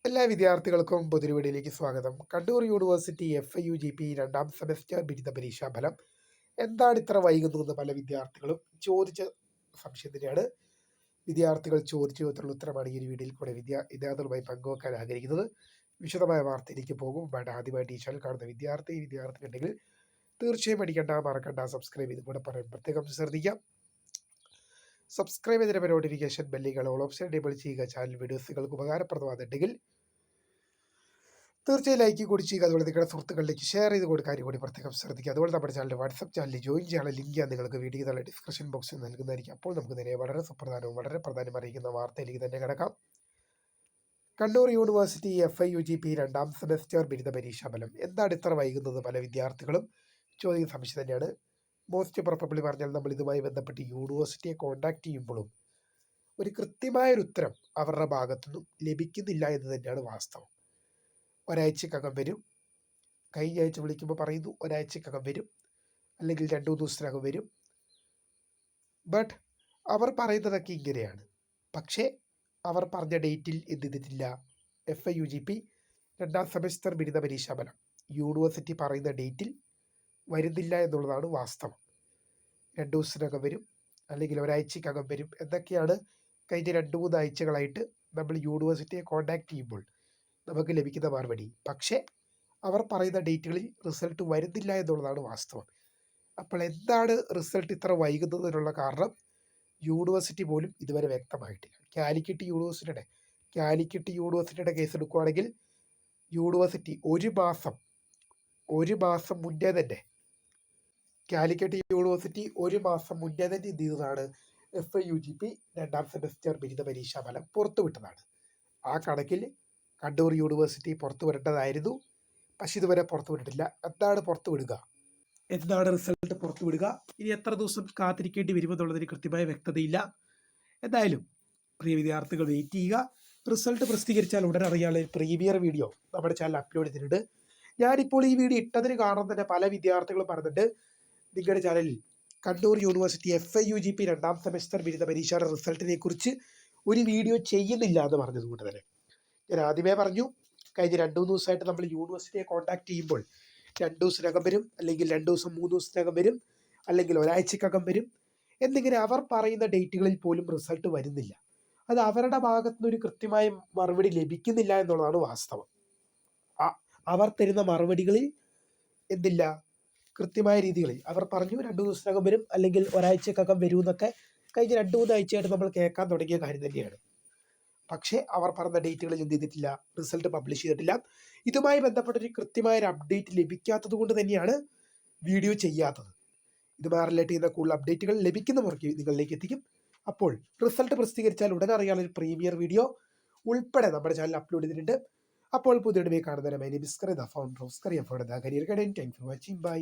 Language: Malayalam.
എല്ലാ വിദ്യാർത്ഥികൾക്കും പൊതുപരീക്ഷയിലേക്ക് സ്വാഗതം. കണ്ണൂർ യൂണിവേഴ്സിറ്റി FIUGP രണ്ടാം സെമസ്റ്റർ ബിരുദ പരീക്ഷാഫലം എന്താണ് ഇത്ര വൈകുന്നതെന്ന് പല വിദ്യാർത്ഥികളും ചോദിച്ച സംശയം തന്നെയാണ്. വിദ്യാർത്ഥികൾ ചോദിച്ച ചോദ്യത്തിനുള്ള ഉത്തരമാണ് ഈ ഒരു വീഡിയോയിൽ കൂടെ വിദ്യാർത്ഥികളുമായി പങ്കുവെക്കാൻ ആഗ്രഹിക്കുന്നത്. വിശദമായ വാർത്തയിലേക്ക് പോകും. ബട്ട് ആദ്യമായിട്ട് ഈ ചാനൽ കാണുന്ന വിദ്യാർത്ഥി ഉണ്ടെങ്കിൽ തീർച്ചയായും അടിക്കണ്ട, മറക്കണ്ട, സബ്സ്ക്രൈബ് ചെയ്ത് കൂടെ പറയാൻ പ്രത്യേകം ശ്രദ്ധിക്കാം. സബ്സ്ക്രൈബ് ചെയ്തതിന് നോട്ടിഫിക്കേഷൻ ബെല്ലുകൾ ഓൾ ഓപ്ഷൻ എനേബിൾ ചെയ്യുക. ചാനൽ വീഡിയോസ് നിങ്ങൾക്ക് ഉപകാരപ്രദമാകുന്നുണ്ടെങ്കിൽ തീർച്ചയായും ലൈക്ക് കൂടി ചെയ്യുക. അതുപോലെ നിങ്ങളുടെ സുഹൃത്തുക്കളിലേക്ക് ഷെയർ ചെയ്ത് കൊടുക്കാൻ കൂടി പ്രത്യേകം ശ്രദ്ധിക്കുക. അതുപോലെ നമ്മുടെ ചാനൽ വാട്സപ്പ് ചാനലിൽ ജോയിൻ ചെയ്യാനുള്ള ലിങ്ക് ഞാൻ നിങ്ങൾക്ക് വീഡിയോ നല്ല ഡിസ്ക്രിപ്ഷൻ ബോക്സിൽ നൽകുന്നതായിരിക്കും. അപ്പോൾ നമുക്ക് നേരെ വളരെ സുപ്രധാനവും വളരെ പ്രാധാന്യം അറിയിക്കുന്ന വാർത്തയിലേക്ക് തന്നെ കിടക്കാം. കണ്ണൂർ യൂണിവേഴ്സിറ്റി FIUGP രണ്ടാം സെമസ്റ്റർ ബിരുദ പരീക്ഷാഫലം എന്താണ് ഇത്ര വൈകുന്നത് പല വിദ്യാർത്ഥികളും ചോദിക്കുന്ന സംശയം തന്നെയാണ്. മോസ്റ്റ് പ്രോബബ്ലി പറഞ്ഞാൽ നമ്മൾ ഇതുമായി ബന്ധപ്പെട്ട് യൂണിവേഴ്സിറ്റിയെ കോൺടാക്ട് ചെയ്യുമ്പോഴും ഒരു കൃത്യമായൊരു ഉത്തരം അവരുടെ ഭാഗത്തുനിന്നും ലഭിക്കുന്നില്ല എന്ന് തന്നെയാണ് വാസ്തവം. ഒരാഴ്ചക്കകം വരും, കഴിഞ്ഞ ആഴ്ച വിളിക്കുമ്പോൾ പറയുന്നു ഒരാഴ്ചക്കകം വരും, അല്ലെങ്കിൽ 2-3 ദിവസത്തിനകം വരും. ബട്ട് അവർ പറയുന്നതൊക്കെ ഇങ്ങനെയാണ്. പക്ഷേ അവർ പറഞ്ഞ ഡേറ്റിൽ എന്ത് ചെയ്തിട്ടില്ല. FIUGP രണ്ടാം സെമസ്റ്റർ ബിരുദ പരീക്ഷാഫലം യൂണിവേഴ്സിറ്റി പറയുന്ന ഡേറ്റിൽ വരുന്നില്ല എന്നുള്ളതാണ് വാസ്തവം. 2 ദിവസത്തിനകം വരും, അല്ലെങ്കിൽ ഒരാഴ്ചക്കകം വരും എന്നൊക്കെയാണ് കഴിഞ്ഞ 2-3 ആഴ്ചകളായിട്ട് നമ്മൾ യൂണിവേഴ്സിറ്റിയെ കോൺടാക്ട് ചെയ്യുമ്പോൾ നമുക്ക് ലഭിക്കുന്ന മറുപടി. പക്ഷേ അവർ പറയുന്ന ഡേറ്റുകളിൽ റിസൾട്ട് വരുന്നില്ല എന്നുള്ളതാണ് വാസ്തവം. അപ്പോൾ എന്താണ് റിസൾട്ട് ഇത്ര വൈകുന്നതിനുള്ള കാരണം യൂണിവേഴ്സിറ്റി പോലും ഇതുവരെ വ്യക്തമായിട്ടില്ല. കാലിക്കറ്റ് യൂണിവേഴ്സിറ്റിയുടെ കേസ് എടുക്കുകയാണെങ്കിൽ യൂണിവേഴ്സിറ്റി ഒരു മാസം മുന്നേ തന്നെ കാലിക്കറ്റ് യൂണിവേഴ്സിറ്റി ഒരു മാസം മുന്നേ തന്നെ എന്ത് ചെയ്തതാണ്, FIUGP രണ്ടാം സെമസ്റ്റർ ബിരുദ പരീക്ഷാഫലം പുറത്തുവിട്ടതാണ്. ആ കണക്കിൽ കണ്ണൂർ യൂണിവേഴ്സിറ്റി പുറത്തു വിടേണ്ടതായിരുന്നു. പക്ഷെ ഇതുവരെ പുറത്തു വിട്ടിട്ടില്ല. എന്താണ് റിസൾട്ട് പുറത്തു വിടുക, ഇനി എത്ര ദിവസം കാത്തിരിക്കേണ്ടി വരുമെന്നുള്ളതിന് കൃത്യമായ വ്യക്തതയില്ല. എന്തായാലും പ്രിയ വിദ്യാർത്ഥികൾ വെയിറ്റ് ചെയ്യുക. റിസൾട്ട് പ്രസിദ്ധീകരിച്ചാൽ ഉടൻ അറിയാനുള്ള പ്രീമിയർ വീഡിയോ നമ്മുടെ ചാനൽ അപ്ലോഡ് ചെയ്തിട്ടുണ്ട്. ഞാനിപ്പോൾ ഈ വീഡിയോ ഇട്ടതിന് കാരണം തന്നെ പല വിദ്യാർത്ഥികളും പറഞ്ഞിട്ട് നിങ്ങളുടെ ചാനലിൽ കണ്ണൂർ യൂണിവേഴ്സിറ്റി FIUGP രണ്ടാം സെമസ്റ്റർ ബിരുദ പരീക്ഷയുടെ റിസൾട്ടിനെ കുറിച്ച് ഒരു വീഡിയോ ചെയ്യുന്നില്ല എന്ന് പറഞ്ഞതുകൊണ്ട് തന്നെ ഞാൻ ആദ്യമേ പറഞ്ഞു, കഴിഞ്ഞ 2-3 ദിവസമായിട്ട് നമ്മൾ യൂണിവേഴ്സിറ്റിയെ കോൺടാക്ട് ചെയ്യുമ്പോൾ 2 ദിവസത്തിനകം വരും, അല്ലെങ്കിൽ 2 ദിവസം 3 ദിവസത്തിനകം വരും, അല്ലെങ്കിൽ ഒരാഴ്ചക്കകം വരും എന്നിങ്ങനെ അവർ പറയുന്ന ഡേറ്റുകളിൽ പോലും റിസൾട്ട് വരുന്നില്ല. അത് അവരുടെ ഭാഗത്തുനിന്ന് ഒരു കൃത്യമായ മറുപടി ലഭിക്കുന്നില്ല എന്നുള്ളതാണ് വാസ്തവം. അവർ തരുന്ന മറുപടികളിൽ എന്തില്ല, കൃത്യമായ രീതികളിൽ അവർ പറഞ്ഞു 2 ദിവസത്തിനകം വരും, അല്ലെങ്കിൽ ഒരാഴ്ചക്കകം വരും എന്നൊക്കെ കഴിഞ്ഞ 2-3 ആഴ്ചയായിട്ട് നമ്മൾ കേൾക്കാൻ തുടങ്ങിയ കാര്യം തന്നെയാണ്. പക്ഷേ അവർ പറഞ്ഞ ഡേറ്റുകളിൽ എന്ത് ചെയ്തിട്ടില്ല, റിസൾട്ട് പബ്ലിഷ് ചെയ്തിട്ടില്ല. ഇതുമായി ബന്ധപ്പെട്ടൊരു കൃത്യമായൊരു അപ്ഡേറ്റ് ലഭിക്കാത്തത് കൊണ്ട് തന്നെയാണ് വീഡിയോ ചെയ്യാത്തത്. ഇതുമായി റിലേറ്റ് ചെയ്യുന്ന കൂടുതൽ അപ്ഡേറ്റുകൾ ലഭിക്കുന്നവർക്ക് നിങ്ങളിലേക്ക് എത്തിക്കും. അപ്പോൾ റിസൾട്ട് പ്രസിദ്ധീകരിച്ചാൽ ഉടൻ അറിയാനുള്ള ഒരു പ്രീമിയർ വീഡിയോ ഉൾപ്പെടെ നമ്മുടെ ചാനൽ അപ്ലോഡ് ചെയ്തിട്ടുണ്ട്. അപ്പോൾ പുതിയ കാണുന്നതിന് my name is Kariya, the founder of Kariya for the career guidance. Thanks for watching. By.